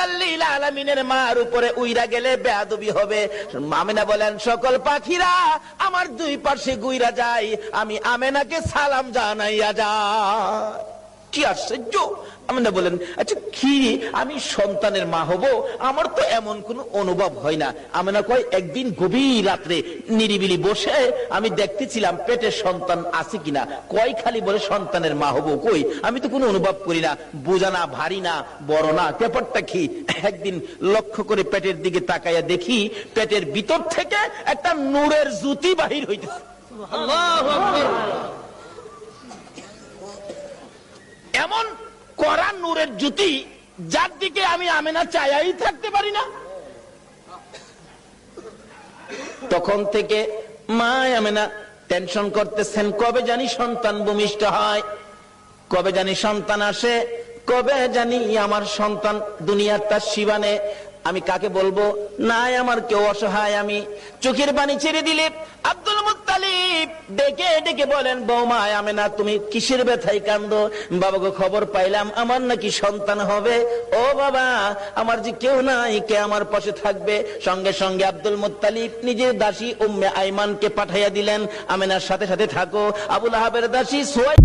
রাহমাতাল লিল আলামিনের মার উপরে উইরা গেলে বেয়াদবি হবে। আমিনা বলেন সকল পাখিরা আমার দুই পাশে গুইরা যায়, আমি আমেনাকে সালাম জানাইয়া যায়। কি আশ্চর্য! আমিনা বলেন আচ্ছা কি আমি সন্তানের মা হব? আমার তো এমন কোন অনুভব হয় না। আমিনা কয় একদিন গভীর রাত্রে নিরিবিলি বসে আমি দেখতেছিলাম পেটে সন্তান আছে কিনা। কয় খালি বলে সন্তানের মা হব, কই আমি তো কোনো অনুভব করি না, বোঝা না, ভারী না, বড় না, ব্যাপারটা কি? একদিন লক্ষ্য করে পেটের দিকে তাকাইয়া দেখি পেটের ভিতর থেকে একটা নূরের জ্যোতি বাহির হইতেছে। আল্লাহু আকবার! এমন কড়া নূরের জ্যোতি যার দিকে আমি আমেনা চাইয়াই থাকতে পারি না। তখন থেকে মা আমেনা টেনশন করতেছেন, কবে জানি সন্তান ভূমিষ্ঠ হয়, কবে জানি সন্তান আসে, কবে জানি আমার সন্তান দুনিয়ার তার শিবানে। আমি কাকে বলবো? নাই আমার কেউ অসহায়। আমি চোখের পানি ছেড়ে দিলে আব্দুল মুত্তালিব ডেকে ডেকে বলেন, বৌমা আমেনা তুমি কিসের ব্যথায় কান্দো? বাবাকে খবর পাইলাম আমার নাকি সন্তান হবে। ও বাবা, আমার যে কেউ নাই, কে আমার পাশে থাকবে? সঙ্গে সঙ্গে আব্দুল মুত্তালিব নিজের দাসী উম্মে আইমানকে পাঠাইয়া দিলেন, আমেনার সাথে সাথে থাকো। আবু লাহাবের দাসী সুয়াই